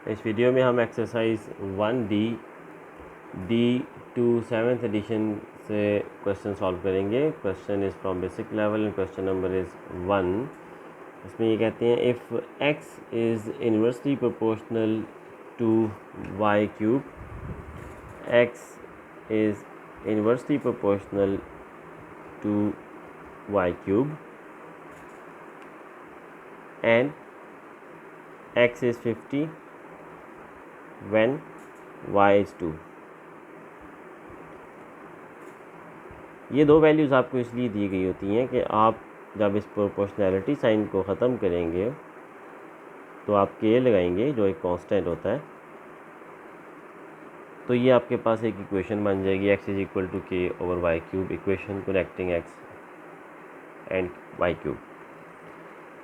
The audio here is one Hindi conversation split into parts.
इस वीडियो में हम exercise 1D D two 7th edition से क्वेश्चन सॉल्व करेंगे। Question is from basic level and question number is 1। इसमें ये कहते हैं if x is inversely proportional to y cube, x is inversely proportional to y cube and x is 50 when y is 2। ये दो वैल्यूज़ आपको इसलिए दी गई होती हैं कि आप जब इस प्रोपोर्शनैलिटी साइन को ख़त्म करेंगे तो आप k लगाएंगे जो एक कांस्टेंट होता है, तो ये आपके पास एक इक्वेशन बन जाएगी x is equal to k over y cube, equation connecting x and y cube.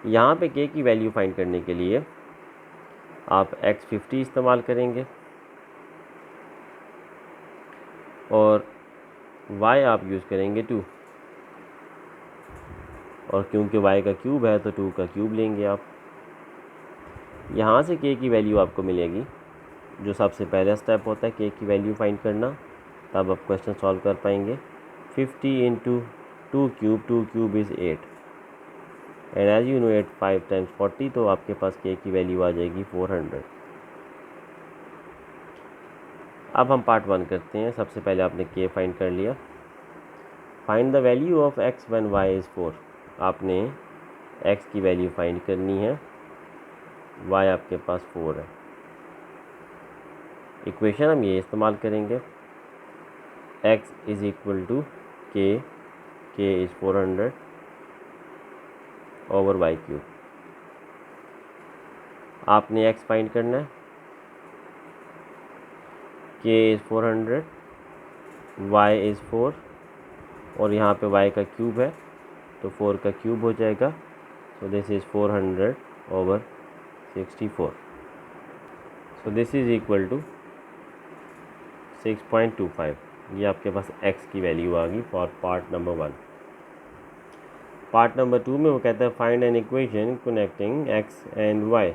यहाँ पे k की वैल्यू फाइंड करने के लिए आप x 50 इस्तेमाल करेंगे और y आप यूज़ करेंगे 2, और क्योंकि y का क्यूब है तो 2 का क्यूब लेंगे आप। यहाँ से k की वैल्यू आपको मिलेगी, जो सबसे पहला स्टेप होता है k की वैल्यू फाइंड करना, तब आप क्वेश्चन सॉल्व कर पाएंगे। 50 into 2 cube is 8 and as you know 8 5 times 40, तो आपके पास k की वैल्यू आ जाएगी 400। अब हम पार्ट 1 करते हैं। सबसे पहले आपने k फाइंड कर लिया। Find the value of x when y is 4। आपने x की वैल्यू फाइंड करनी है, y आपके पास 4 है। इक्वेशन हम ये इस्तेमाल करेंगे, x is equal to k is 400 over y cube. आपने x फाइंड करना है, k इज़ 400, y इज़ 4 और यहाँ पे y का क्यूब है तो 4 का क्यूब हो जाएगा, so this is 400 over 64। So this is equal to 6.25। ये आपके पास x की वैल्यू आ गई for part number 1। Part number 2 में वो कहता है find an equation connecting x and y।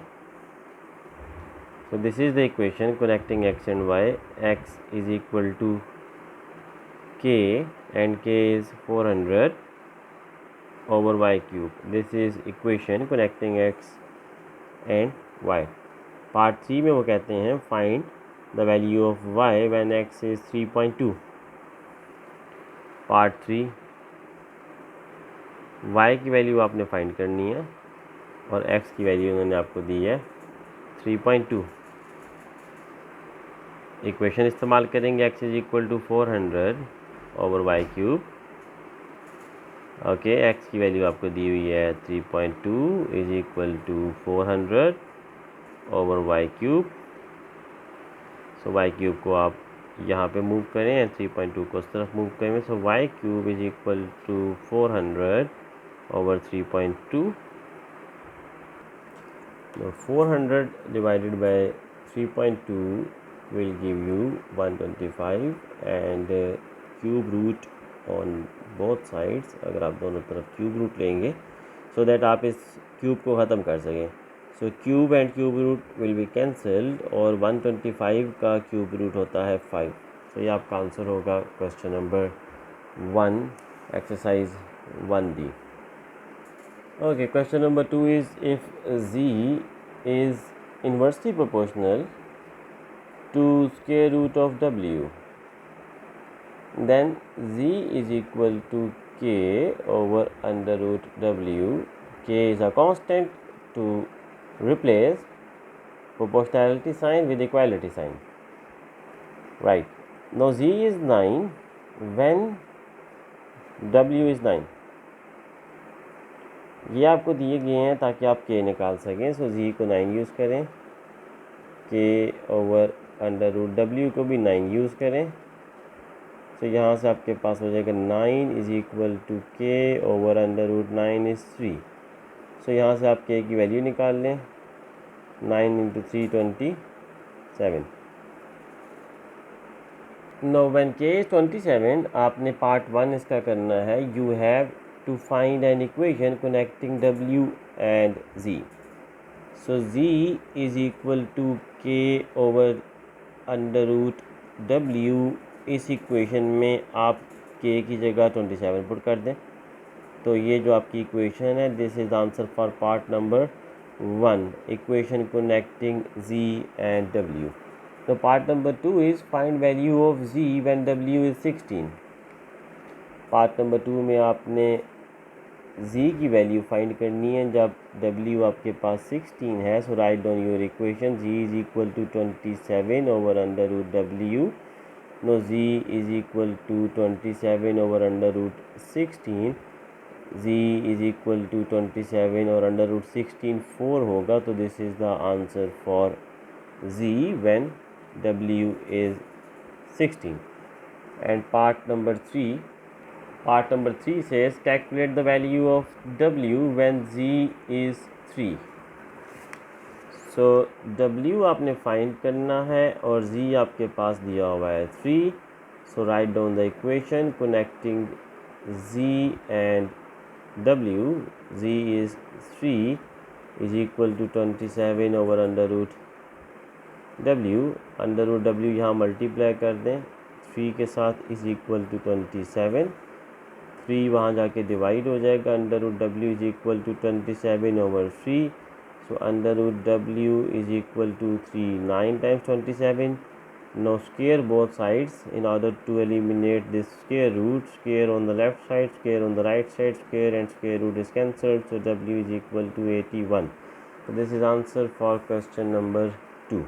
So this is the equation connecting x and y। x is equal to k and k is 400 over y cube. This is equation connecting x and y. Part 3 में वो कहते हैं find the value of y when x is 3.2. Part 3 y की वैल्यू आपने फाइंड करनी है और x की वैल्यू उन्होंने आपको दी है 3.2। इक्वेशन इस्तेमाल करेंगे x is equal to 400 over y cube. Okay, x की वैल्यू आपको दी हुई है 3.2 is equal to 400 over y cube. So Y cube को आप यहाँ पे मूव करें एंड 3.2 को उस तरफ मूव करें, so Y cube is equal to 400 over 3.2। 400 divided by 3.2 will give you 125 and cube root on both sides. अगर आप दोनों तरफ क्यूब रूट लेंगे सो दैट आप इस क्यूब को ख़त्म कर सकें। So cube and cube root will be cancelled और 125 का क्यूब रूट होता है 5। तो ये आपका आंसर होगा question number 1 exercise 1D। Okay, question number 2 is if z is inversely proportional to square root of w, then z is equal to k over under root w. K is a constant to replace proportionality sign with equality sign. Right. Now z is 9 when w is 9. ये आपको दिए गए हैं ताकि आप k निकाल सकें। सो z को 9 यूज़ करें, k over under root w को भी 9 यूज़ करें। तो यहाँ से आपके पास हो जाएगा 9 is equal to k over under root 9 is 3। So यहाँ से आप k की वैल्यू निकाल लें, 9 into 3 27। Now when k is 27, आपने पार्ट 1 इसका करना है, you have to find an equation connecting w and z। So z is equal to k over under root w। इस इक्वेशन में आप k की जगह 27 पुट कर दें, तो ये जो आपकी इक्वेशन है, this is answer for part number 1, equation connecting z and w। तो part number 2 is find value of z when w is 16। Part number 2 में आपने z की वैल्यू फाइंड करनी है जब w आपके पास 16 है। So write down your equation, z is equal to 27 over under root w। No z is equal to 27 over under root 16। z is equal to 27 और अंडर रूट 16 4 होगा, तो this is the answer for z when w is 16। And Part number 3 says calculate the value of w when z is 3। So w आपने फाइंड करना है और z आपके पास दिया हुआ है 3। So write down the equation connecting z and w। z is 3 is equal to 27 over under root w। Under root w यहाँ मल्टीप्लाई कर दें 3 के साथ, इज इक्वल टू 27। 3 वहाँ जाके डिवाइड हो जाएगा, under root w is equal to 27 over 3। So under root w is equal to 3 9 times 27। Now square both sides in order to eliminate this square root. Square on the left side, square on the right side, square and square root is cancelled. So w is equal to 81। So this is answer for question number 2।